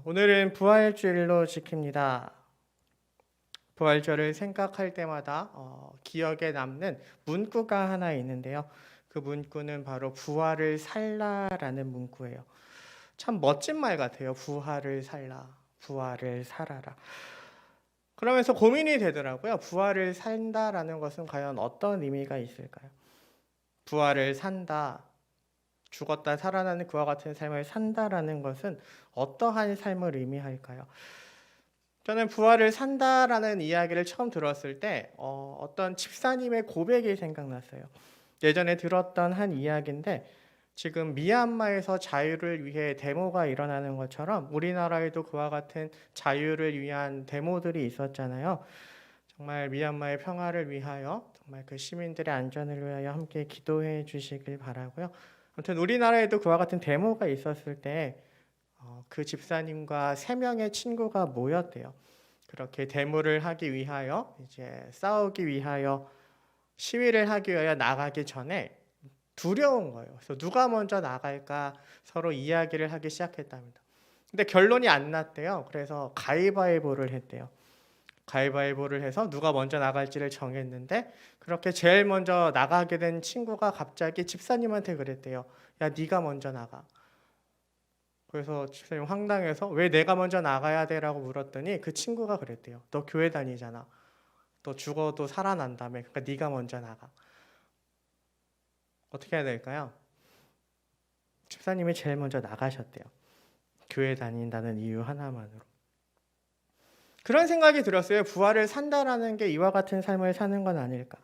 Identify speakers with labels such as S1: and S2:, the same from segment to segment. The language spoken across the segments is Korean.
S1: 오늘은 부활주일로 지킵니다. 부활절을 생각할 때마다 기억에 남는 문구가 하나 있는데요. 그 문구는 바로 부활을 살라라는 문구예요. 참 멋진 말 같아요. 부활을 살라, 부활을 살아라. 그러면서 고민이 되더라고요. 부활을 산다라는 것은 과연 어떤 의미가 있을까요? 부활을 산다, 죽었다 살아나는 그와 같은 삶을 산다라는 것은 어떠한 삶을 의미할까요? 저는 부활을 산다라는 이야기를 처음 들었을 때 어떤 집사님의 고백이 생각났어요. 예전에 들었던 한 이야기인데 지금 미얀마에서 자유를 위해 데모가 일어나는 것처럼 우리나라에도 그와 같은 자유를 위한 데모들이 있었잖아요. 정말 미얀마의 평화를 위하여 정말 그 시민들의 안전을 위하여 함께 기도해 주시길 바라고요. 아무튼 우리나라에도 그와 같은 데모가 있었을 때 그 집사님과 세 명의 친구가 모였대요. 그렇게 데모를 하기 위하여 이제 싸우기 위하여 시위를 하기 위하여 나가기 전에 두려운 거예요. 그래서 누가 먼저 나갈까 서로 이야기를 하기 시작했답니다. 근데 결론이 안 났대요. 그래서 가위바위보를 했대요. 가위바위보를 해서 누가 먼저 나갈지를 정했는데 그렇게 제일 먼저 나가게 된 친구가 갑자기 집사님한테 그랬대요. 야, 네가 먼저 나가. 그래서 집사님 황당해서 왜 내가 먼저 나가야 돼라고 물었더니 그 친구가 그랬대요. 너 교회 다니잖아. 너 죽어도 살아난다며. 그러니까 네가 먼저 나가. 어떻게 해야 될까요? 집사님이 제일 먼저 나가셨대요. 교회 다닌다는 이유 하나만으로. 그런 생각이 들었어요. 부활을 산다라는 게 이와 같은 삶을 사는 건 아닐까.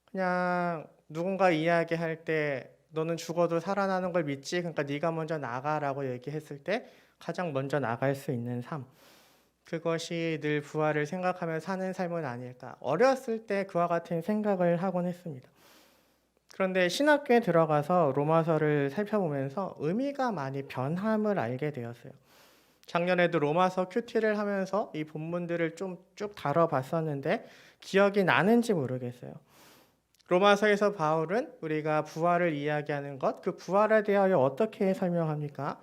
S1: 그냥 누군가 이야기할 때 너는 죽어도 살아나는 걸 믿지? 그러니까 네가 먼저 나가라고 얘기했을 때 가장 먼저 나갈 수 있는 삶. 그것이 늘 부활을 생각하며 사는 삶은 아닐까. 어렸을 때 그와 같은 생각을 하곤 했습니다. 그런데 신학교에 들어가서 로마서를 살펴보면서 의미가 많이 변함을 알게 되었어요. 작년에도 로마서 큐티를 하면서 이 본문들을 좀 쭉 다뤄봤었는데 기억이 나는지 모르겠어요. 로마서에서 바울은 우리가 부활을 이야기하는 것, 그 부활에 대하여 어떻게 설명합니까?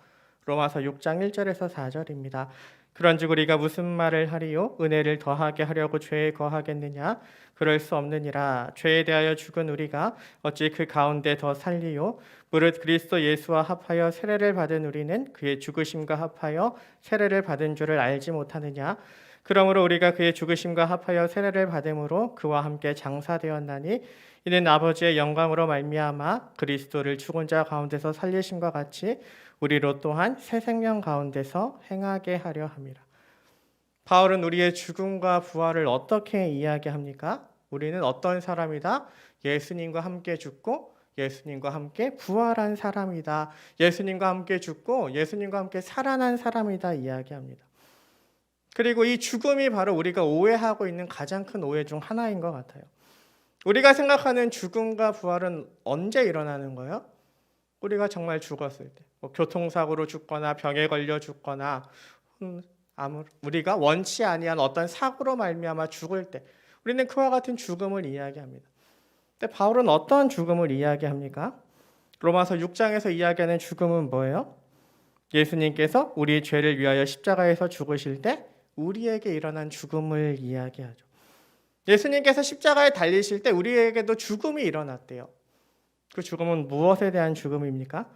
S1: 로마서 6장 1절에서 4절입니다. 그런즉 우리가 무슨 말을 하리요? 은혜를 더하게 하려고 죄에 거하겠느냐? 그럴 수 없느니라. 죄에 대하여 죽은 우리가 어찌 그 가운데 더 살리요? 무릇 그리스도 예수와 합하여 세례를 받은 우리는 그의 죽으심과 합하여 세례를 받은 줄을 알지 못하느냐? 그러므로 우리가 그의 죽으심과 합하여 세례를 받음으로 그와 함께 장사되었나니 이는 아버지의 영광으로 말미암아 그리스도를 죽은 자 가운데서 살리심과 같이 우리로 또한 새 생명 가운데서 행하게 하려 함이라. 바울은 우리의 죽음과 부활을 어떻게 이야기합니까? 우리는 어떤 사람이다? 예수님과 함께 죽고 예수님과 함께 부활한 사람이다. 예수님과 함께 죽고 예수님과 함께 살아난 사람이다 이야기합니다. 그리고 이 죽음이 바로 우리가 오해하고 있는 가장 큰 오해 중 하나인 것 같아요. 우리가 생각하는 죽음과 부활은 언제 일어나는 거예요? 우리가 정말 죽었을 때, 교통사고로 죽거나 병에 걸려 죽거나 우리가 원치 아니한 어떤 사고로 말미암아 죽을 때 우리는 그와 같은 죽음을 이야기합니다. 근데 바울은 어떤 죽음을 이야기합니까? 로마서 6장에서 이야기하는 죽음은 뭐예요? 예수님께서 우리의 죄를 위하여 십자가에서 죽으실 때 우리에게 일어난 죽음을 이야기하죠. 예수님께서 십자가에 달리실 때 우리에게도 죽음이 일어났대요. 그 죽음은 무엇에 대한 죽음입니까?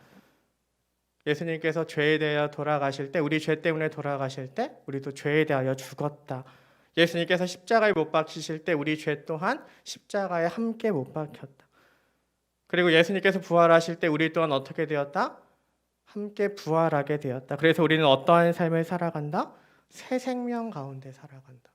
S1: 예수님께서 죄에 대하여 돌아가실 때, 우리 죄 때문에 돌아가실 때 우리도 죄에 대하여 죽었다. 예수님께서 십자가에 못 박히실 때 우리 죄 또한 십자가에 함께 못 박혔다. 그리고 예수님께서 부활하실 때 우리 또한 어떻게 되었다? 함께 부활하게 되었다. 그래서 우리는 어떠한 삶을 살아간다? 새 생명 가운데 살아간다.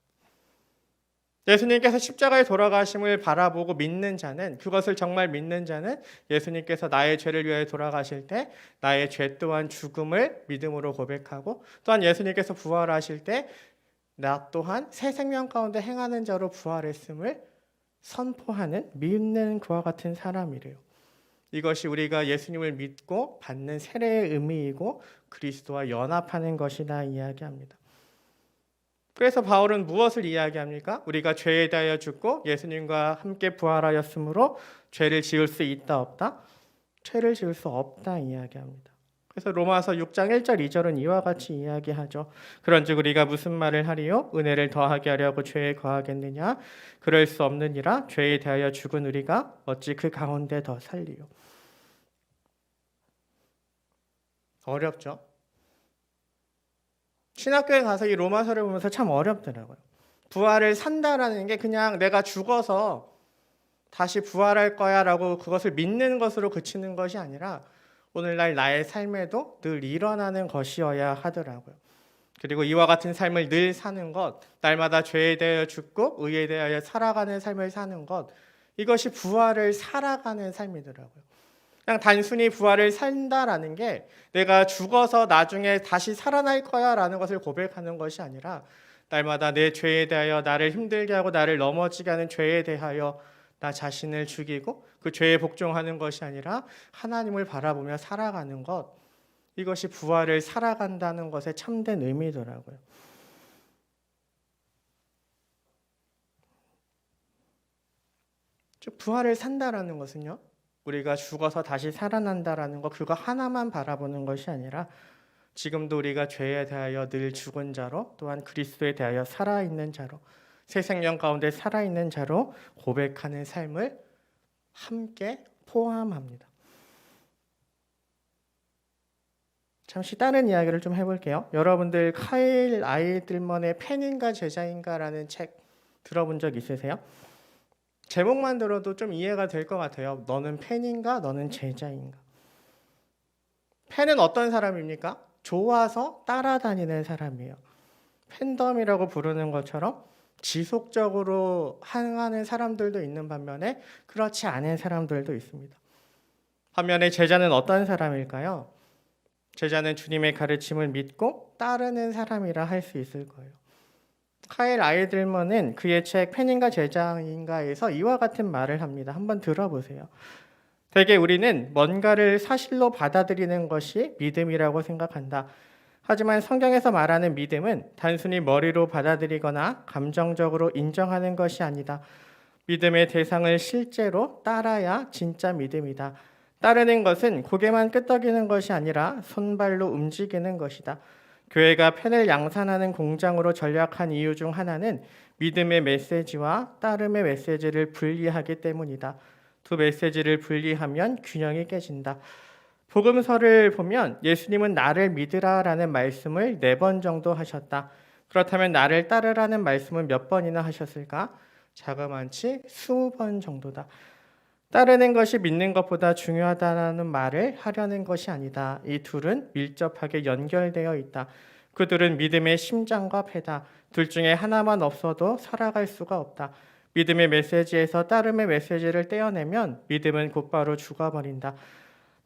S1: 예수님께서 십자가에 돌아가심을 바라보고 믿는 자는, 그것을 정말 믿는 자는 예수님께서 나의 죄를 위하여 돌아가실 때 나의 죄 또한 죽음을 믿음으로 고백하고, 또한 예수님께서 부활하실 때 나 또한 새 생명 가운데 행하는 자로 부활했음을 선포하는, 믿는 그와 같은 사람이래요. 이것이 우리가 예수님을 믿고 받는 세례의 의미이고 그리스도와 연합하는 것이다 이야기합니다. 그래서 바울은 무엇을 이야기합니까? 우리가 죄에 대하여 죽고 예수님과 함께 부활하였으므로 죄를 지을 수 있다 없다? 죄를 지을 수 없다 이야기합니다. 그래서 로마서 6장 1절 2절은 이와 같이 이야기하죠. 그런즉 우리가 무슨 말을 하리요? 은혜를 더하게 하려고 죄에 거하겠느냐? 그럴 수 없느니라. 죄에 대하여 죽은 우리가 어찌 그 가운데 더 살리요? 어렵죠. 신학교에 가서 이 로마서를 보면서 참 어렵더라고요. 부활을 산다라는 게 그냥 내가 죽어서 다시 부활할 거야라고 그것을 믿는 것으로 그치는 것이 아니라 오늘날 나의 삶에도 늘 일어나는 것이어야 하더라고요. 그리고 이와 같은 삶을 늘 사는 것, 날마다 죄에 대하여 죽고 의에 대하여 살아가는 삶을 사는 것, 이것이 부활을 살아가는 삶이더라고요. 그냥 단순히 부활을 산다라는 게 내가 죽어서 나중에 다시 살아날 거야라는 것을 고백하는 것이 아니라 날마다 내 죄에 대하여 나를 힘들게 하고 나를 넘어지게 하는 죄에 대하여 나 자신을 죽이고 그 죄에 복종하는 것이 아니라 하나님을 바라보며 살아가는 것, 이것이 부활을 살아간다는 것의 참된 의미더라고요. 즉 부활을 산다라는 것은요, 우리가 죽어서 다시 살아난다라는 것, 그거 하나만 바라보는 것이 아니라 지금도 우리가 죄에 대하여 늘 죽은 자로, 또한 그리스도에 대하여 살아있는 자로, 새 생명 가운데 살아있는 자로 고백하는 삶을 함께 포함합니다. 잠시 다른 이야기를 좀 해볼게요. 여러분들 카일 아이들먼의 팬인가 제자인가라는 책 들어본 적 있으세요? 제목만 들어도 좀 이해가 될 것 같아요. 너는 팬인가? 너는 제자인가? 팬은 어떤 사람입니까? 좋아서 따라다니는 사람이에요. 팬덤이라고 부르는 것처럼 지속적으로 행하는 사람들도 있는 반면에 그렇지 않은 사람들도 있습니다. 반면에 제자는 어떤 사람일까요? 제자는 주님의 가르침을 믿고 따르는 사람이라 할 수 있을 거예요. 카일 아이들먼은 그의 책 팬인가 제자인가에서 이와 같은 말을 합니다. 한번 들어보세요. 대개 우리는 뭔가를 사실로 받아들이는 것이 믿음이라고 생각한다. 하지만 성경에서 말하는 믿음은 단순히 머리로 받아들이거나 감정적으로 인정하는 것이 아니다. 믿음의 대상을 실제로 따라야 진짜 믿음이다. 따르는 것은 고개만 끄덕이는 것이 아니라 손발로 움직이는 것이다. 교회가 펜을 양산하는 공장으로 전략한 이유 중 하나는 믿음의 메시지와 따름의 메시지를 분리하기 때문이다. 두 메시지를 분리하면 균형이 깨진다. 복음서를 보면 예수님은 나를 믿으라라는 말씀을 4번 정도 하셨다. 그렇다면 나를 따르라는 말씀은 몇 번이나 하셨을까? 자그만치 20번 정도다. 따르는 것이 믿는 것보다 중요하다는 말을 하려는 것이 아니다. 이 둘은 밀접하게 연결되어 있다. 그들은 믿음의 심장과 폐다. 둘 중에 하나만 없어도 살아갈 수가 없다. 믿음의 메시지에서 따름의 메시지를 떼어내면 믿음은 곧바로 죽어버린다.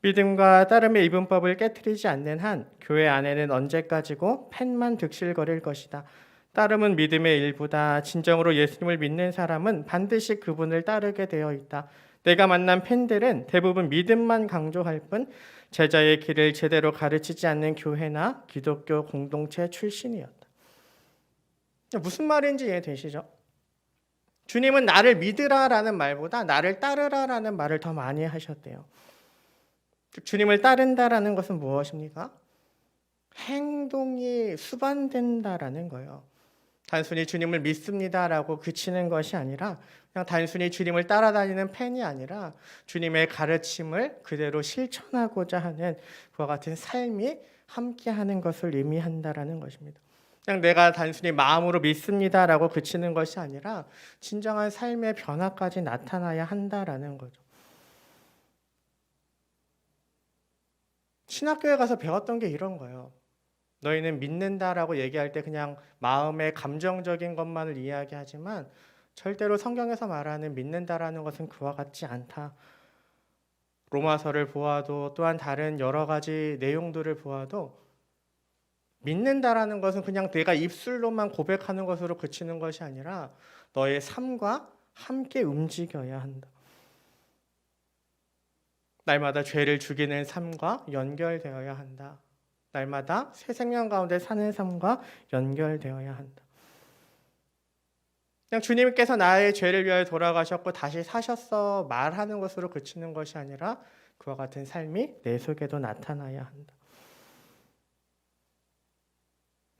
S1: 믿음과 따름의 이분법을 깨트리지 않는 한 교회 안에는 언제까지고 펜만 득실거릴 것이다. 따름은 믿음의 일부다. 진정으로 예수님을 믿는 사람은 반드시 그분을 따르게 되어 있다. 내가 만난 팬들은 대부분 믿음만 강조할 뿐 제자의 길을 제대로 가르치지 않는 교회나 기독교 공동체 출신이었다. 무슨 말인지 이해되시죠? 주님은 나를 믿으라라는 말보다 나를 따르라라는 말을 더 많이 하셨대요. 주님을 따른다라는 것은 무엇입니까? 행동이 수반된다라는 거예요. 단순히 주님을 믿습니다라고 그치는 것이 아니라 그냥 단순히 주님을 따라다니는 팬이 아니라 주님의 가르침을 그대로 실천하고자 하는 그와 같은 삶이 함께하는 것을 의미한다라는 것입니다. 그냥 내가 단순히 마음으로 믿습니다라고 그치는 것이 아니라 진정한 삶의 변화까지 나타나야 한다라는 거죠. 신학교에 가서 배웠던 게 이런 거예요. 너희는 믿는다라고 얘기할 때 그냥 마음의 감정적인 것만을 이야기하지만 절대로 성경에서 말하는 믿는다라는 것은 그와 같지 않다. 로마서를 보아도 또한 다른 여러 가지 내용들을 보아도 믿는다라는 것은 그냥 내가 입술로만 고백하는 것으로 그치는 것이 아니라 너의 삶과 함께 움직여야 한다. 날마다 죄를 죽이는 삶과 연결되어야 한다. 날마다 새 생명 가운데 사는 삶과 연결되어야 한다. 그냥 주님께서 나의 죄를 위하여 돌아가셨고 다시 사셨어 말하는 것으로 그치는 것이 아니라 그와 같은 삶이 내 속에도 나타나야 한다.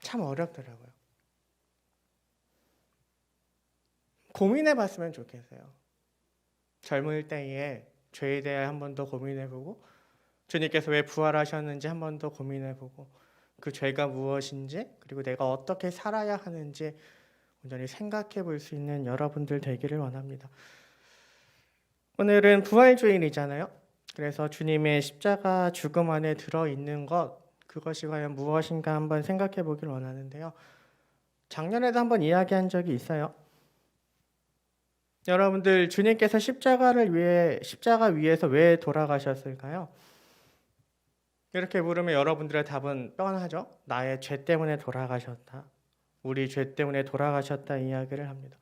S1: 참 어렵더라고요. 고민해 봤으면 좋겠어요. 젊을 때에 죄에 대해 한 번 더 고민해 보고 주님께서 왜 부활하셨는지 한 번 더 고민해 보고 그 죄가 무엇인지 그리고 내가 어떻게 살아야 하는지 온전히 생각해 볼 수 있는 여러분들 되기를 원합니다. 오늘은 부활주일이잖아요. 그래서 주님의 십자가 죽음 안에 들어있는 것, 그것이 과연 무엇인가 한번 생각해 보길 원하는데요. 작년에도 한번 이야기한 적이 있어요. 여러분들 주님께서 십자가 위에서 왜 돌아가셨을까요? 이렇게 물으면 여러분들의 답은 뻔하죠. 나의 죄 때문에 돌아가셨다. 우리 죄 때문에 돌아가셨다 이야기를 합니다.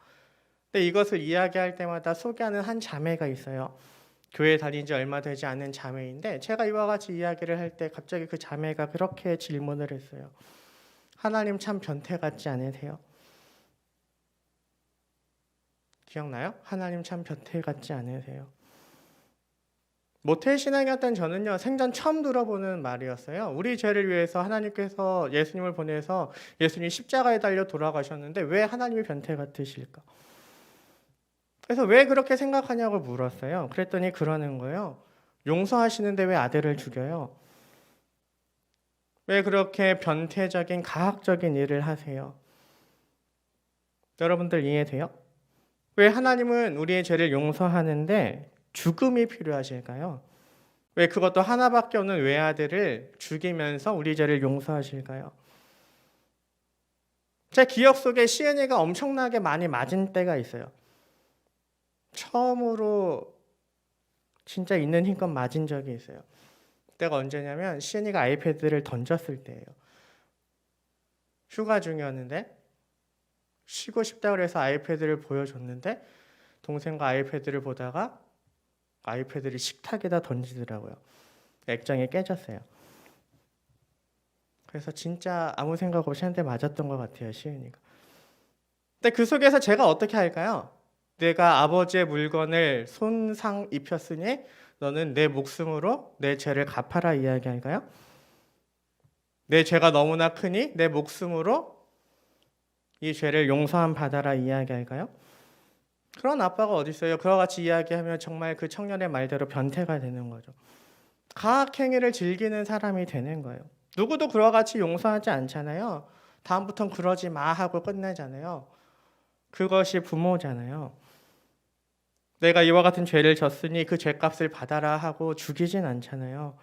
S1: 근데 이것을 이야기할 때마다 소개하는 한 자매가 있어요. 교회 다닌 지 얼마 되지 않은 자매인데 제가 이와 같이 이야기를 할 때 갑자기 그 자매가 그렇게 질문을 했어요. 하나님 참 변태 같지 않으세요? 기억나요? 하나님 참 변태 같지 않으세요? 모태신앙이었던 저는요, 생전 처음 들어보는 말이었어요. 우리 죄를 위해서 하나님께서 예수님을 보내서 예수님이 십자가에 달려 돌아가셨는데 왜 하나님이 변태 같으실까? 그래서 왜 그렇게 생각하냐고 물었어요. 그랬더니 그러는 거예요. 용서하시는데 왜 아들을 죽여요? 왜 그렇게 변태적인 가학적인 일을 하세요? 여러분들 이해돼요? 왜 하나님은 우리의 죄를 용서하는데 죽음이 필요하실까요? 왜 그것도 하나밖에 없는 외아들을 죽이면서 우리 죄를 용서하실까요? 제 기억 속에 시은이가 엄청나게 많이 맞은 때가 있어요. 처음으로 진짜 있는 힘껏 맞은 적이 있어요. 그때가 언제냐면 시은이가 아이패드를 던졌을 때예요. 휴가 중이었는데 쉬고 싶다고 해서 아이패드를 보여줬는데 동생과 아이패드를 보다가 아이패드를 식탁에다 던지더라고요. 액정이 깨졌어요. 그래서 진짜 아무 생각 없이 한 대 맞았던 것 같아요, 시은이가. 근데 그 속에서 제가 어떻게 할까요? 내가 아버지의 물건을 손상 입혔으니 너는 내 목숨으로 내 죄를 갚아라 이야기할까요? 내 죄가 너무나 크니 내 목숨으로 이 죄를 용서함 받아라 이야기할까요? 그런 아빠가 어디 있어요? 그와 같이 이야기하면 정말 그 청년의 말대로 변태가 되는 거죠. 가학행위를 즐기는 사람이 되는 거예요. 누구도 그와 같이 용서하지 않잖아요. 다음부턴 그러지 마 하고 끝내잖아요. 그것이 부모잖아요. 내가 이와 같은 죄를 졌으니 그 죄값을 받아라 하고 죽이진 않잖아요.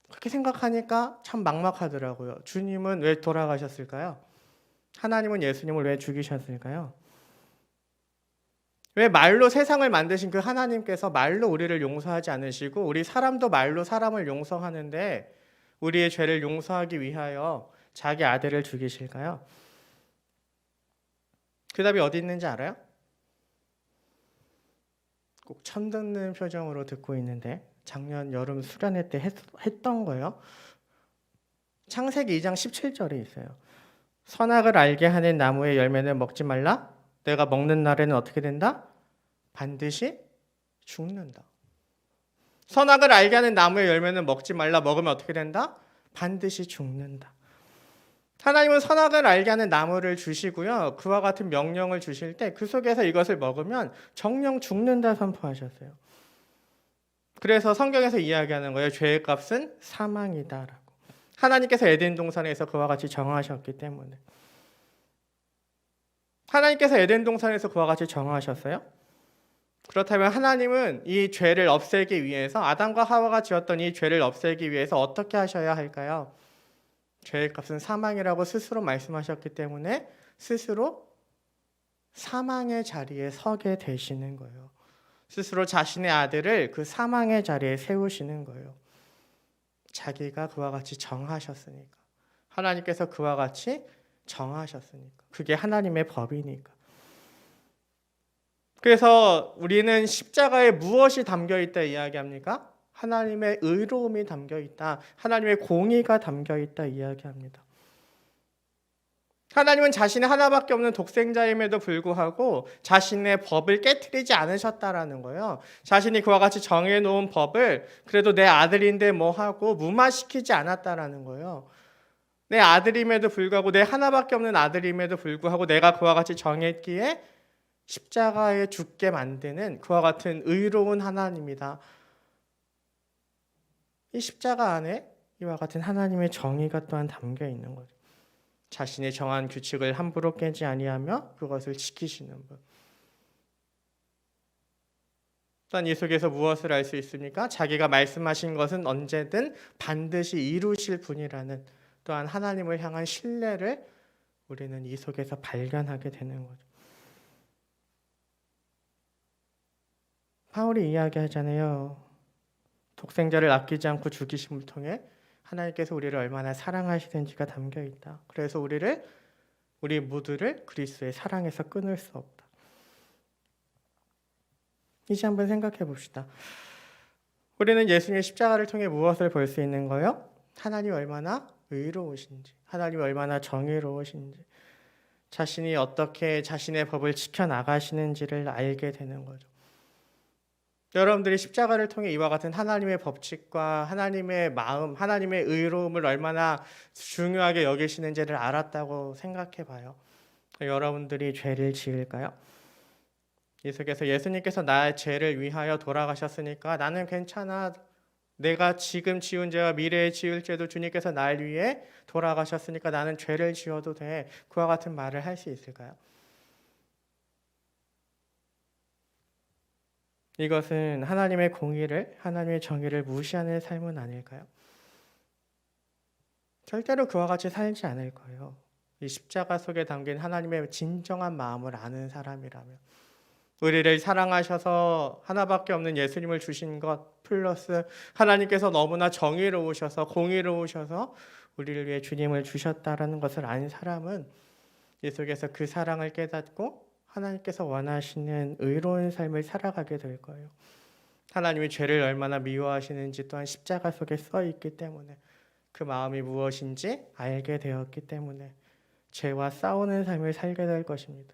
S1: 그렇게 생각하니까 참 막막하더라고요. 주님은 왜 돌아가셨을까요? 하나님은 예수님을 왜 죽이셨을까요? 왜 말로 세상을 만드신 그 하나님께서 말로 우리를 용서하지 않으시고 우리 사람도 말로 사람을 용서하는데 우리의 죄를 용서하기 위하여 자기 아들을 죽이실까요? 그 답이 어디 있는지 알아요? 꼭 천듣는 표정으로 듣고 있는데 작년 여름 수련회 때 했던 거예요. 창세기 2장 17절에 있어요. 선악을 알게 하는 나무의 열매는 먹지 말라. 내가 먹는 날에는 어떻게 된다? 반드시 죽는다. 선악을 알게 하는 나무의 열매는 먹지 말라. 먹으면 어떻게 된다? 반드시 죽는다. 하나님은 선악을 알게 하는 나무를 주시고요. 그와 같은 명령을 주실 때 그 속에서 이것을 먹으면 정령 죽는다 선포하셨어요. 그래서 성경에서 이야기하는 거예요. 죄의 값은 사망이다라고. 하나님께서 에덴 동산에서 그와 같이 정하셨기 때문에. 하나님께서 에덴 동산에서 그와 같이 정하셨어요? 그렇다면 하나님은 이 죄를 없애기 위해서 아담과 하와가 지었던 이 죄를 없애기 위해서 어떻게 하셔야 할까요? 죄의 값은 사망이라고 스스로 말씀하셨기 때문에 스스로 사망의 자리에 서게 되시는 거예요. 스스로 자신의 아들을 그 사망의 자리에 세우시는 거예요. 자기가 그와 같이 정하셨으니까. 하나님께서 그와 같이 정하셨으니까. 그게 하나님의 법이니까. 그래서 우리는 십자가에 무엇이 담겨 있다 이야기합니까? 하나님의 의로움이 담겨 있다. 하나님의 공의가 담겨 있다 이야기합니다. 하나님은 자신의 하나밖에 없는 독생자임에도 불구하고 자신의 법을 깨트리지 않으셨다라는 거예요. 자신이 그와 같이 정해놓은 법을 그래도 내 아들인데 뭐 하고 무마시키지 않았다라는 거예요. 내 아들임에도 불구하고, 내 하나밖에 없는 아들임에도 불구하고 내가 그와 같이 정했기에 십자가에 죽게 만드는 그와 같은 의로운 하나님이다. 이 십자가 안에 이와 같은 하나님의 정의가 또한 담겨 있는 거죠. 자신의 정한 규칙을 함부로 깨지 아니하며 그것을 지키시는 분. 또한 이 속에서 무엇을 알 수 있습니까? 자기가 말씀하신 것은 언제든 반드시 이루실 분이라는 또한 하나님을 향한 신뢰를 우리는 이 속에서 발견하게 되는 거죠. 바울이 이야기하잖아요. 독생자를 아끼지 않고 죽이심을 통해 하나님께서 우리를 얼마나 사랑하시는지가 담겨 있다. 그래서 우리 모두를 그리스도의 사랑에서 끊을 수 없다. 이제 한번 생각해 봅시다. 우리는 예수님의 십자가를 통해 무엇을 볼 수 있는 거요? 하나님이 얼마나 의로우신지, 하나님이 얼마나 정의로우신지, 자신이 어떻게 자신의 법을 지켜나가시는지를 알게 되는 거죠. 여러분들이 십자가를 통해 이와 같은 하나님의 법칙과 하나님의 마음, 하나님의 의로움을 얼마나 중요하게 여기시는지를 알았다고 생각해 봐요. 여러분들이 죄를 지을까요? 이 속에서 예수님께서 나의 죄를 위하여 돌아가셨으니까 나는 괜찮아. 내가 지금 지은 죄와 미래에 지을 죄도 주님께서 날 위해 돌아가셨으니까 나는 죄를 지어도 돼. 그와 같은 말을 할 수 있을까요? 이것은 하나님의 공의를, 하나님의 정의를 무시하는 삶은 아닐까요? 절대로 그와 같이 살지 않을 거예요. 이 십자가 속에 담긴 하나님의 진정한 마음을 아는 사람이라면, 우리를 사랑하셔서 하나밖에 없는 예수님을 주신 것 플러스 하나님께서 너무나 정의로우셔서 공의로우셔서 우리를 위해 주님을 주셨다라는 것을 아는 사람은 이 속에서 그 사랑을 깨닫고 하나님께서 원하시는 의로운 삶을 살아가게 될 거예요. 하나님이 죄를 얼마나 미워하시는지 또한 십자가 속에 써 있기 때문에, 그 마음이 무엇인지 알게 되었기 때문에 죄와 싸우는 삶을 살게 될 것입니다.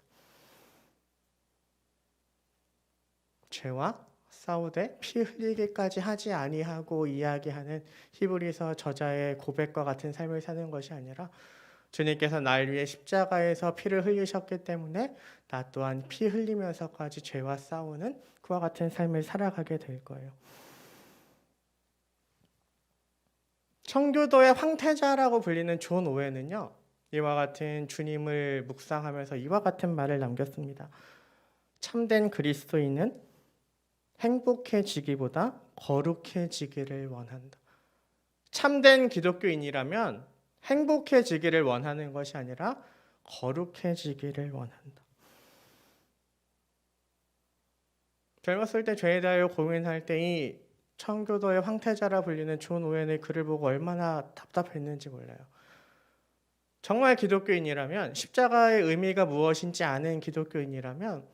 S1: 죄와 싸우되 피 흘리기까지 하지 아니하고 이야기하는 히브리서 저자의 고백과 같은 삶을 사는 것이 아니라, 주님께서 날 위해 십자가에서 피를 흘리셨기 때문에 나 또한 피 흘리면서까지 죄와 싸우는 그와 같은 삶을 살아가게 될 거예요. 청교도의 황태자라고 불리는 존 오웬은요, 이와 같은 주님을 묵상하면서 이와 같은 말을 남겼습니다. 참된 그리스도인은 행복해지기보다 거룩해지기를 원한다. 참된 기독교인이라면 행복해지기를 원하는 것이 아니라 거룩해지기를 원한다. 젊었을 때 죄에 대하여 고민할 때 이 청교도의 황태자라 불리는 존 오웬의 글을 보고 얼마나 답답했는지 몰라요. 정말 기독교인이라면, 십자가의 의미가 무엇인지 아는 기독교인이라면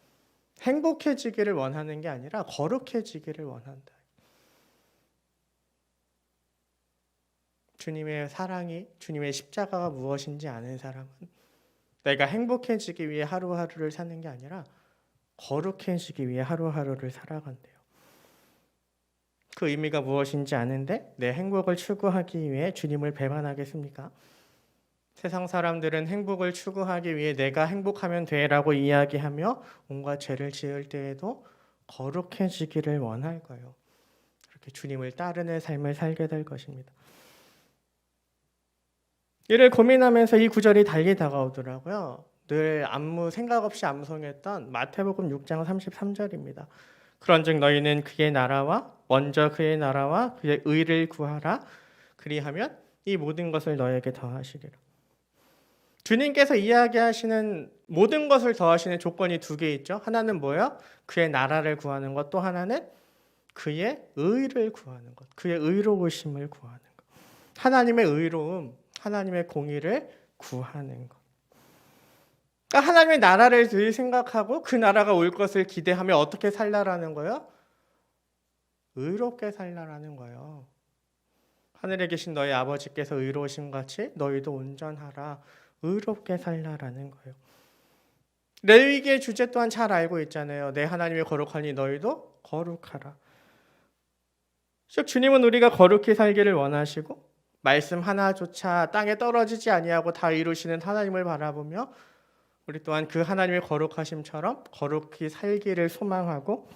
S1: 행복해지기를 원하는 게 아니라 거룩해지기를 원한다. 주님의 사랑이, 주님의 십자가가 무엇인지 아는 사람은 내가 행복해지기 위해 하루하루를 사는 게 아니라 거룩해지기 위해 하루하루를 살아간대요. 그 의미가 무엇인지 아는데 내 행복을 추구하기 위해 주님을 배반하겠습니까? 세상 사람들은 행복을 추구하기 위해 내가 행복하면 돼라고 이야기하며 온갖 죄를 지을 때에도 거룩해지기를 원할 거예요. 그렇게 주님을 따르는 삶을 살게 될 것입니다. 이를 고민하면서 이 구절이 달리 다가오더라고요. 늘 생각 없이 암송했던 마태복음 6장 33절입니다. 그런즉 너희는 먼저 그의 나라와 그의 의를 구하라. 그리하면 이 모든 것을 너에게 더하시리라. 주님께서 이야기하시는 모든 것을 더하시는 조건이 두 개 있죠. 하나는 뭐예요? 그의 나라를 구하는 것, 또 하나는 그의 의를 구하는 것, 그의 의로우심을 구하는 것. 하나님의 의로움, 하나님의 공의를 구하는 것. 그러니까 하나님의 나라를 늘 생각하고 그 나라가 올 것을 기대하며 어떻게 살라라는 거예요? 의롭게 살라라는 거예요. 하늘에 계신 너희 아버지께서 의로우신 같이 너희도 온전하라. 의롭게 살라라는 거예요. 레위기의 주제 또한 잘 알고 있잖아요. 내 하나님이 거룩하니 너희도 거룩하라. 즉 주님은 우리가 거룩히 살기를 원하시고 말씀 하나조차 땅에 떨어지지 아니하고 다 이루시는 하나님을 바라보며 우리 또한 그 하나님의 거룩하심처럼 거룩히 살기를 소망하고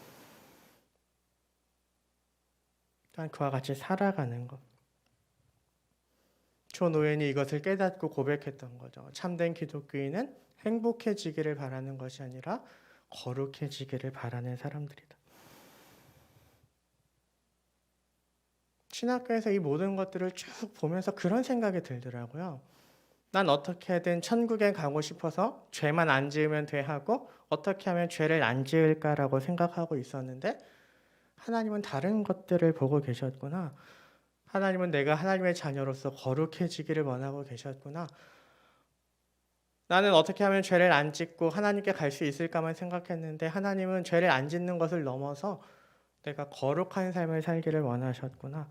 S1: 또한 그와 같이 살아가는 것. 존 오웬이 이것을 깨닫고 고백했던 거죠. 참된 기독교인은 행복해지기를 바라는 것이 아니라 거룩해지기를 바라는 사람들이다. 신학교에서 이 모든 것들을 쭉 보면서 그런 생각이 들더라고요. 난 어떻게든 천국에 가고 싶어서 죄만 안 지으면 돼 하고 어떻게 하면 죄를 안 지을까라고 생각하고 있었는데 하나님은 다른 것들을 보고 계셨구나. 하나님은 내가 하나님의 자녀로서 거룩해지기를 원하고 계셨구나. 나는 어떻게 하면 죄를 안 짓고 하나님께 갈 수 있을까만 생각했는데 하나님은 죄를 안 짓는 것을 넘어서 내가 거룩한 삶을 살기를 원하셨구나.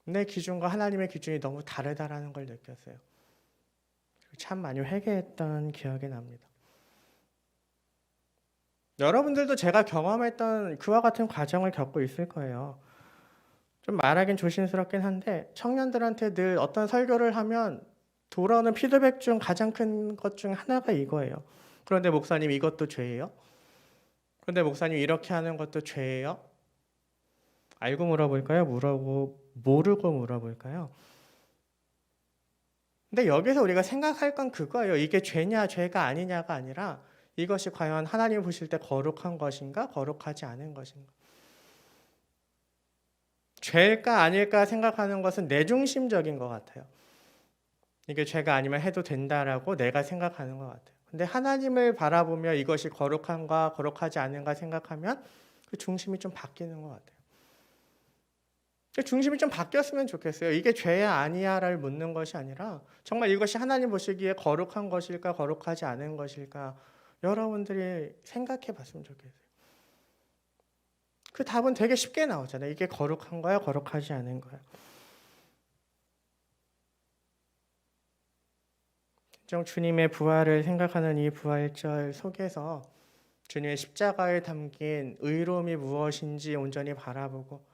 S1: 내 기준과 하나님의 기준이 너무 다르다라는 걸 느꼈어요. 참 많이 회개했던 기억이 납니다. 여러분들도 제가 경험했던 그와 같은 과정을 겪고 있을 거예요. 좀 말하긴 조심스럽긴 한데 청년들한테 늘 어떤 설교를 하면 돌아오는 피드백 중 가장 큰 것 중 하나가 이거예요. 그런데 목사님 이것도 죄예요? 그런데 목사님 이렇게 하는 것도 죄예요? 알고 물어볼까요? 모르고 물어볼까요? 근데 여기서 우리가 생각할 건 그거예요. 이게 죄냐 죄가 아니냐가 아니라 이것이 과연 하나님 보실 때 거룩한 것인가 거룩하지 않은 것인가. 죄일까 아닐까 생각하는 것은 내중심적인 것 같아요. 이게 죄가 아니면 해도 된다라고 내가 생각하는 것 같아요. 근데 하나님을 바라보며 이것이 거룩한가 거룩하지 않은가 생각하면 그 중심이 좀 바뀌는 것 같아요. 그 중심이 좀 바뀌었으면 좋겠어요. 이게 죄야 아니야를 묻는 것이 아니라 정말 이것이 하나님 보시기에 거룩한 것일까 거룩하지 않은 것일까 여러분들이 생각해 봤으면 좋겠어요. 그 답은 되게 쉽게 나오잖아요. 이게 거룩한 거야 거룩하지 않은 거야. 주님의 부활을 생각하는 이 부활절 속에서 주님의 십자가에 담긴 의로움이 무엇인지 온전히 바라보고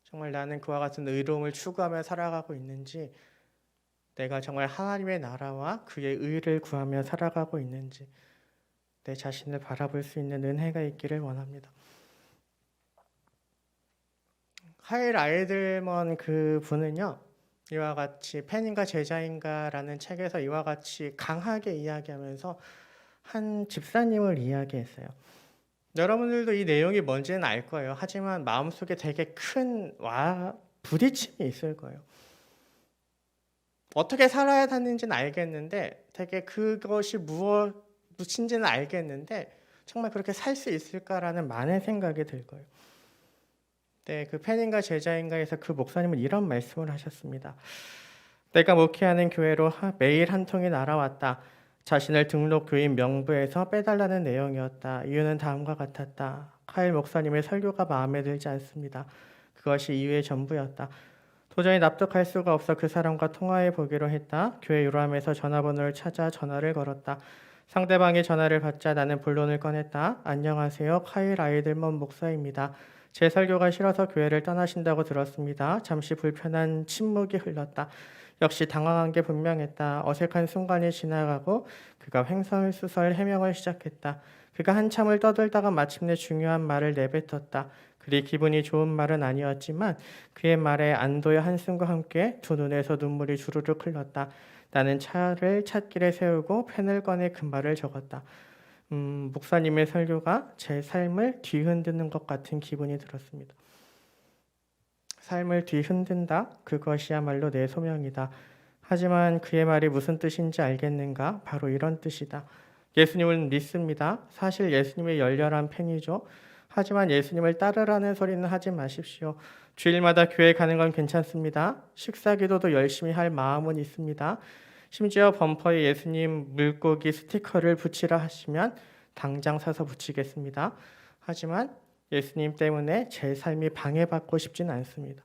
S1: 정말 나는 그와 같은 의로움을 추구하며 살아가고 있는지 내가 정말 하나님의 나라와 그의 의를 구하며 살아가고 있는지 내 자신을 바라볼 수 있는 은혜가 있기를 원합니다. 하일 아이들먼 그 분은요. 이와 같이 팬인가 제자인가라는 책에서 이와 같이 강하게 이야기하면서 한 집사님을 이야기했어요. 여러분들도 이 내용이 뭔지는 알 거예요. 하지만 마음속에 되게 큰 부딪힘이 있을 거예요. 어떻게 살아야 하는지는 알겠는데 되게 그것이 무엇인지는 알겠는데 정말 그렇게 살 수 있을까라는 많은 생각이 들 거예요. 네, 그 팬인가 제자인가에서 그 목사님은 이런 말씀을 하셨습니다. 내가 목회하는 교회로 매일 한 통이 날아왔다. 자신을 등록 교인 명부에서 빼달라는 내용이었다. 이유는 다음과 같았다. 카일 목사님의 설교가 마음에 들지 않습니다. 그것이 이유의 전부였다. 도저히 납득할 수가 없어 그 사람과 통화해 보기로 했다. 교회 요람에서 전화번호를 찾아 전화를 걸었다. 상대방이 전화를 받자 나는 본론을 꺼냈다. 안녕하세요. 카일 아이들먼 목사입니다. 제 설교가 싫어서 교회를 떠나신다고 들었습니다. 잠시 불편한 침묵이 흘렀다. 역시 당황한 게 분명했다. 어색한 순간이 지나가고 그가 횡설수설 해명을 시작했다. 그가 한참을 떠들다가 마침내 중요한 말을 내뱉었다. 그리 기분이 좋은 말은 아니었지만 그의 말에 안도의 한숨과 함께 두 눈에서 눈물이 주르륵 흘렀다. 나는 차를 찻길에 세우고 펜을 꺼내 그 말을 적었다. 목사님의 설교가 제 삶을 뒤흔드는 것 같은 기분이 들었습니다. 삶을 뒤흔든다? 그것이야말로 내 소명이다. 하지만 그의 말이 무슨 뜻인지 알겠는가? 바로 이런 뜻이다. 예수님을 믿습니다. 사실 예수님의 열렬한 팬이죠. 하지만 예수님을 따르라는 소리는 하지 마십시오. 주일마다 교회 가는 건 괜찮습니다. 식사기도도 열심히 할 마음은 있습니다. 심지어 범퍼에 예수님 물고기 스티커를 붙이라 하시면 당장 사서 붙이겠습니다. 하지만 예수님 때문에 제 삶이 방해받고 싶진 않습니다.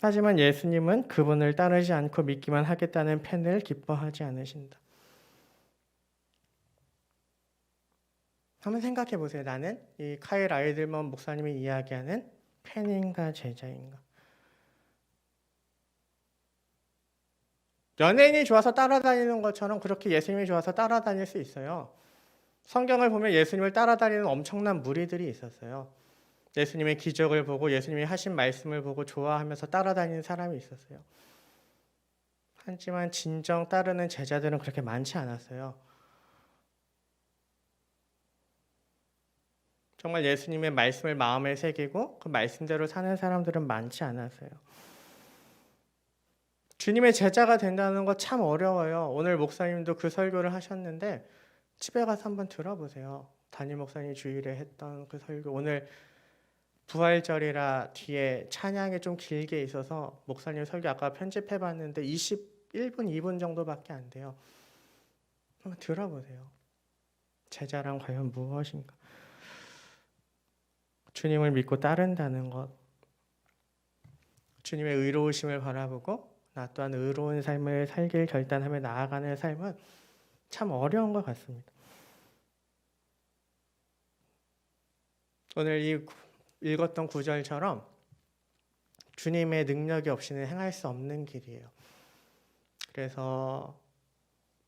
S1: 하지만 예수님은 그분을 따르지 않고 믿기만 하겠다는 팬을 기뻐하지 않으신다. 한번 생각해 보세요. 나는 이 카일 아이들먼 목사님이 이야기하는 팬인가 제자인가? 연예인이 좋아서 따라다니는 것처럼 그렇게 예수님이 좋아서 따라다닐 수 있어요. 성경을 보면 예수님을 따라다니는 엄청난 무리들이 있었어요. 예수님의 기적을 보고 예수님이 하신 말씀을 보고 좋아하면서 따라다니는 사람이 있었어요. 하지만 진정 따르는 제자들은 그렇게 많지 않았어요. 정말 예수님의 말씀을 마음에 새기고 그 말씀대로 사는 사람들은 많지 않았어요. 주님의 제자가 된다는 거 참 어려워요. 오늘 목사님도 그 설교를 하셨는데 집에 가서 한번 들어보세요. 담임 목사님이 주일에 했던 그 설교. 오늘 부활절이라 뒤에 찬양이 좀 길게 있어서 목사님 설교 아까 편집해봤는데 21분, 2분 정도밖에 안 돼요. 한번 들어보세요. 제자란 과연 무엇인가? 주님을 믿고 따른다는 것, 주님의 의로우심을 바라보고 나 또한 의로운 삶을 살길 결단하며 나아가는 삶은 참 어려운 것 같습니다. 오늘 이 읽었던 구절처럼 주님의 능력이 없이는 행할 수 없는 길이에요. 그래서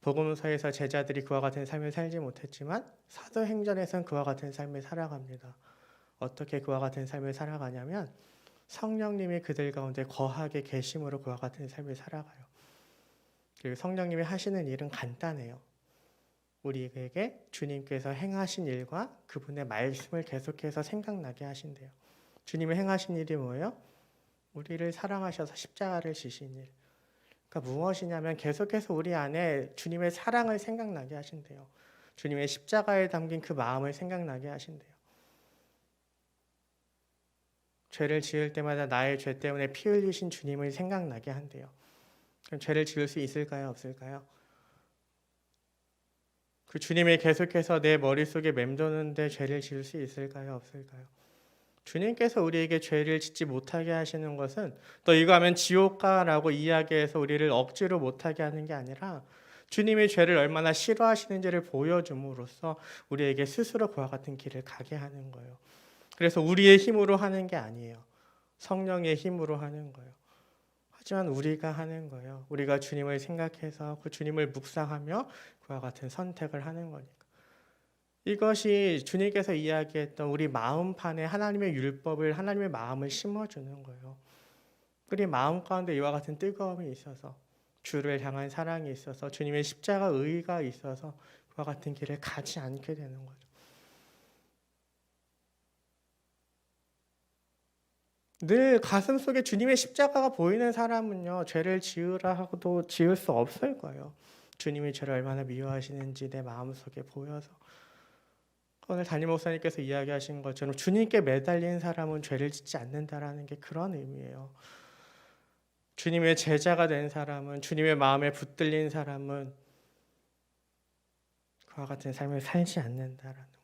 S1: 복음서에서 제자들이 그와 같은 삶을 살지 못했지만 사도행전에서는 그와 같은 삶을 살아갑니다. 어떻게 그와 같은 삶을 살아가냐면 성령님이 그들 가운데 거하게 계심으로 그와 같은 삶을 살아가요. 그리고 성령님이 하시는 일은 간단해요. 우리에게 주님께서 행하신 일과 그분의 말씀을 계속해서 생각나게 하신대요. 주님이 행하신 일이 뭐예요? 우리를 사랑하셔서 십자가를 지신 일. 그러니까 무엇이냐면 계속해서 우리 안에 주님의 사랑을 생각나게 하신대요. 주님의 십자가에 담긴 그 마음을 생각나게 하신대요. 죄를 지을 때마다 나의 죄 때문에 피 흘리신 주님을 생각나게 한대요. 그럼 죄를 지을 수 있을까요? 없을까요? 그 주님이 계속해서 내 머릿속에 맴도는데 죄를 지을 수 있을까요? 없을까요? 주님께서 우리에게 죄를 짓지 못하게 하시는 것은 또 이거 하면 지옥 가라고 이야기해서 우리를 억지로 못하게 하는 게 아니라 주님이 죄를 얼마나 싫어하시는지를 보여줌으로써 우리에게 스스로 그와 같은 길을 가게 하는 거예요. 그래서 우리의 힘으로 하는 게 아니에요. 성령의 힘으로 하는 거예요. 하지만 우리가 하는 거예요. 우리가 주님을 생각해서 그 주님을 묵상하며 그와 같은 선택을 하는 거니까. 이것이 주님께서 이야기했던 우리 마음판에 하나님의 율법을, 하나님의 마음을 심어주는 거예요. 우리 마음 가운데 이와 같은 뜨거움이 있어서 주를 향한 사랑이 있어서 주님의 십자가 의가 있어서 그와 같은 길을 가지 않게 되는 거죠. 늘 가슴속에 주님의 십자가가 보이는 사람은요, 죄를 지으라 하고도 지을 수 없을 거예요. 주님이 죄를 얼마나 미워하시는지 내 마음속에 보여서. 오늘 담임 목사님께서 이야기하신 것처럼 주님께 매달린 사람은 죄를 짓지 않는다라는 게 그런 의미예요. 주님의 제자가 된 사람은, 주님의 마음에 붙들린 사람은 그와 같은 삶을 살지 않는다라는 것.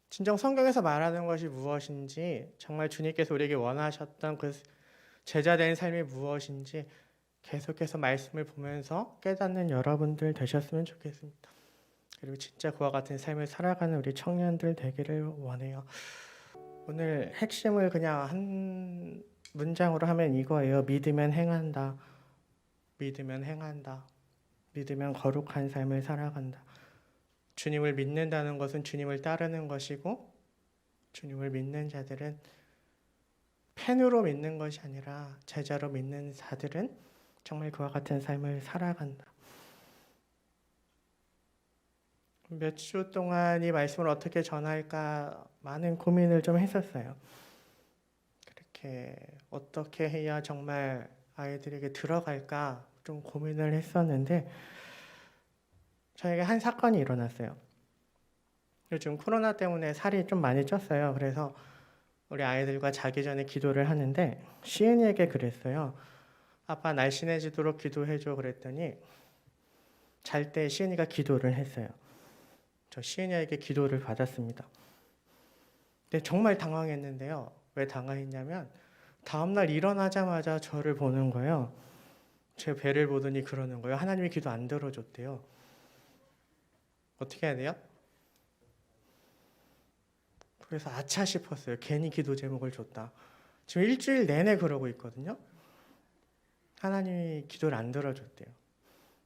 S1: 진정 성경에서 말하는 것이 무엇인지, 정말 주님께서 우리에게 원하셨던 그 제자된 삶이 무엇인지 계속해서 말씀을 보면서 깨닫는 여러분들 되셨으면 좋겠습니다. 그리고 진짜 그와 같은 삶을 살아가는 우리 청년들 되기를 원해요. 오늘 핵심을 그냥 한 문장으로 하면 이거예요. 믿으면 행한다. 믿으면 행한다. 믿으면 거룩한 삶을 살아간다. 주님을 믿는다는 것은 주님을 따르는 것이고, 주님을 믿는 자들은 팬으로 믿는 것이 아니라 제자로 믿는 자들은 정말 그와 같은 삶을 살아간다. 몇 주 동안 이 말씀을 어떻게 전할까 많은 고민을 좀 했었어요. 그렇게 어떻게 해야 정말 아이들에게 들어갈까 좀 고민을 했었는데, 저에게 한 사건이 일어났어요. 요즘 코로나 때문에 살이 좀 많이 쪘어요. 그래서 우리 아이들과 자기 전에 기도를 하는데 시은이에게 그랬어요. 아빠 날씬해지도록 기도해줘 그랬더니 잘 때 시은이가 기도를 했어요. 저 시은이에게 기도를 받았습니다. 근데 정말 당황했는데요. 왜 당황했냐면 다음날 일어나자마자 저를 보는 거예요. 제 배를 보더니 그러는 거예요. 하나님이 기도 안 들어줬대요. 어떻게 해야 돼요? 그래서 아차 싶었어요. 괜히 기도 제목을 줬다. 지금 일주일 내내 그러고 있거든요. 하나님이 기도를 안 들어줬대요.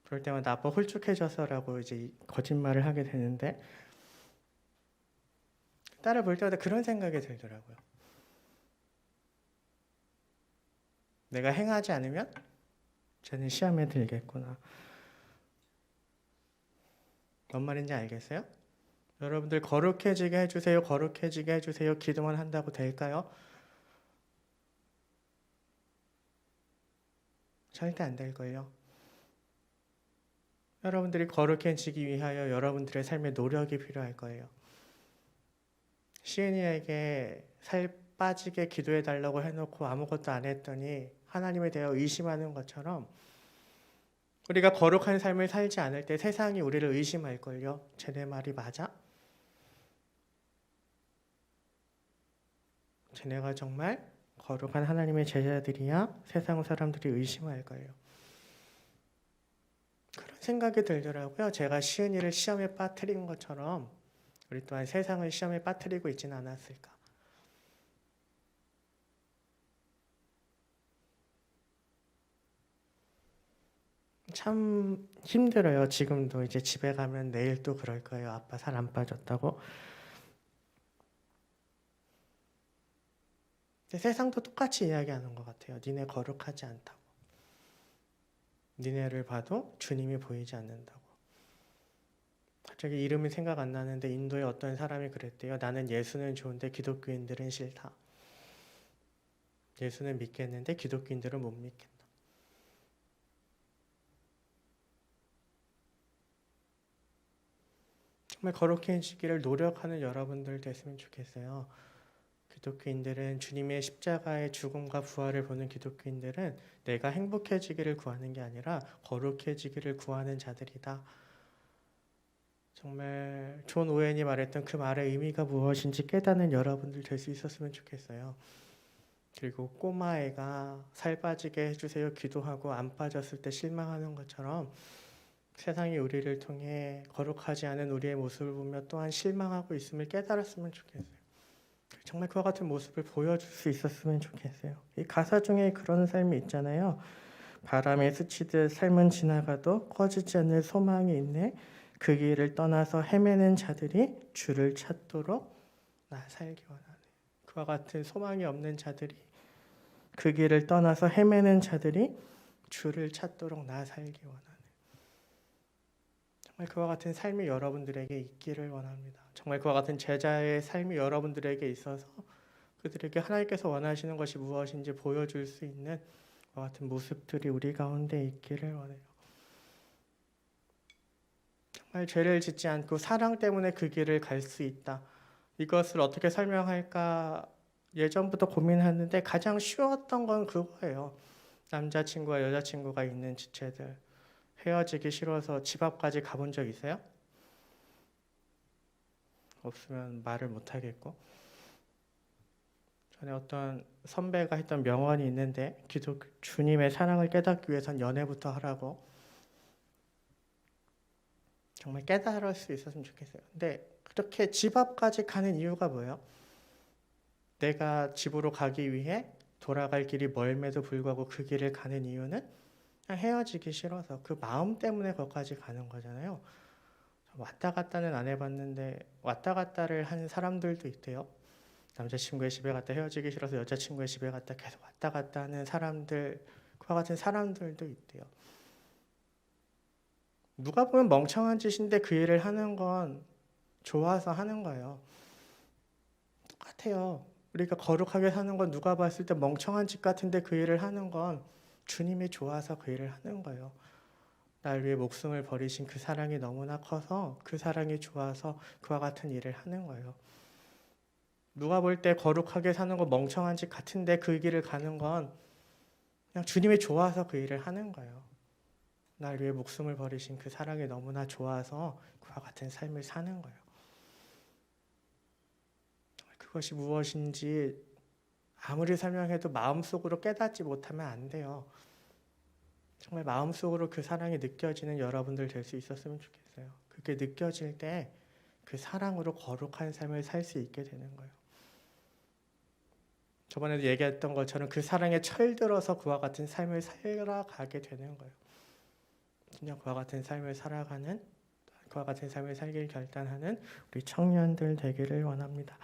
S1: 그럴 때마다 아빠 홀쭉해져서라고 이제 거짓말을 하게 되는데 딸을 볼 때마다 그런 생각이 들더라고요. 내가 행하지 않으면 쟤는 시험에 들겠구나. 뭔 말인지 알겠어요? 여러분들 거룩해지게 해주세요. 거룩해지게 해주세요. 기도만 한다고 될까요? 절대 안 될걸요. 여러분들이 거룩해지기 위하여 여러분들의 삶에 노력이 필요할 거예요. 시은이에게 살 빠지게 기도해달라고 해놓고 아무것도 안 했더니 하나님에 대해 의심하는 것처럼 우리가 거룩한 삶을 살지 않을 때 세상이 우리를 의심할걸요. 쟤네 말이 맞아? 쟤네가 정말 거룩한 하나님의 제자들이야? 세상 사람들이 의심할 거예요. 그런 생각이 들더라고요. 제가 시은이를 시험에 빠뜨린 것처럼 우리 또한 세상을 시험에 빠뜨리고 있지는 않았을까. 참 힘들어요. 지금도 이제 집에 가면 내일 또 그럴 거예요. 아빠 살 안 빠졌다고. 근데 세상도 똑같이 이야기하는 것 같아요. 니네 거룩하지 않다고. 니네를 봐도 주님이 보이지 않는다고. 갑자기 이름이 생각 안 나는데 인도의 어떤 사람이 그랬대요. 나는 예수는 좋은데 기독교인들은 싫다. 예수는 믿겠는데 기독교인들은 못 믿겠다. 정말 거룩해지기를 노력하는 여러분들 됐으면 좋겠어요. 기독교인들은 주님의 십자가의 죽음과 부활을 보는 기독교인들은 내가 행복해지기를 구하는 게 아니라 거룩해지기를 구하는 자들이다. 정말 존 오웬이 말했던 그 말의 의미가 무엇인지 깨닫는 여러분들 될 수 있었으면 좋겠어요. 그리고 꼬마애가 살 빠지게 해주세요 기도하고 안 빠졌을 때 실망하는 것처럼 세상이 우리를 통해 거룩하지 않은 우리의 모습을 보며 또한 실망하고 있음을 깨달았으면 좋겠어요. 정말 그와 같은 모습을 보여줄 수 있었으면 좋겠어요. 이 가사 중에 그런 삶이 있잖아요. 바람에 스치듯 삶은 지나가도 꺼지지 않는 소망이 있네. 그 길을 떠나서 헤매는 자들이 주를 찾도록 나 살기 원하네. 그와 같은 소망이 없는 자들이 그 길을 떠나서 헤매는 자들이 주를 찾도록 나 살기 원하네. 정말 그와 같은 삶이 여러분들에게 있기를 원합니다. 정말 그와 같은 제자의 삶이 여러분들에게 있어서 그들에게 하나님께서 원하시는 것이 무엇인지 보여줄 수 있는 그와 같은 모습들이 우리 가운데 있기를 원해요. 정말 죄를 짓지 않고 사랑 때문에 그 길을 갈 수 있다. 이것을 어떻게 설명할까 예전부터 고민하는데 가장 쉬웠던 건 그거예요. 남자친구와 여자친구가 있는 지체들 헤어지기 싫어서 집 앞까지 가본 적 있어요? 없으면 말을 못 하겠고. 전에 어떤 선배가 했던 명언이 있는데 주님의 사랑을 깨닫기 위해선 연애부터 하라고. 정말 깨달을 수 있었으면 좋겠어요. 근데 그렇게 집 앞까지 가는 이유가 뭐예요? 내가 집으로 가기 위해 돌아갈 길이 멀음에도 불구하고 그 길을 가는 이유는 그냥 헤어지기 싫어서 그 마음 때문에 거기까지 가는 거잖아요. 왔다 갔다는 안 해봤는데 왔다 갔다를 하는 사람들도 있대요. 남자친구의 집에 갔다 헤어지기 싫어서 여자친구의 집에 갔다 계속 왔다 갔다 하는 사람들, 그와 같은 사람들도 있대요. 누가 보면 멍청한 짓인데 그 일을 하는 건 좋아서 하는 거예요. 똑같아요. 우리가 거룩하게 사는 건 누가 봤을 때 멍청한 짓 같은데 그 일을 하는 건 주님이 좋아서 그 일을 하는 거예요. 날 위해 목숨을 버리신 그 사랑이 너무나 커서 그 사랑이 좋아서 그와 같은 일을 하는 거예요. 누가 볼 때 거룩하게 사는 거 멍청한 짓 같은데 그 길을 가는 건 그냥 주님이 좋아서 그 일을 하는 거예요. 날 위해 목숨을 버리신 그 사랑이 너무나 좋아서 그와 같은 삶을 사는 거예요. 그것이 무엇인지 아무리 설명해도 마음속으로 깨닫지 못하면 안 돼요. 정말 마음속으로 그 사랑이 느껴지는 여러분들 될 수 있었으면 좋겠어요. 그게 느껴질 때 그 사랑으로 거룩한 삶을 살 수 있게 되는 거예요. 저번에도 얘기했던 것처럼 그 사랑에 철들어서 그와 같은 삶을 살아가게 되는 거예요. 진짜 그와 같은 삶을 살아가는, 그와 같은 삶을 살길 결단하는 우리 청년들 되기를 원합니다.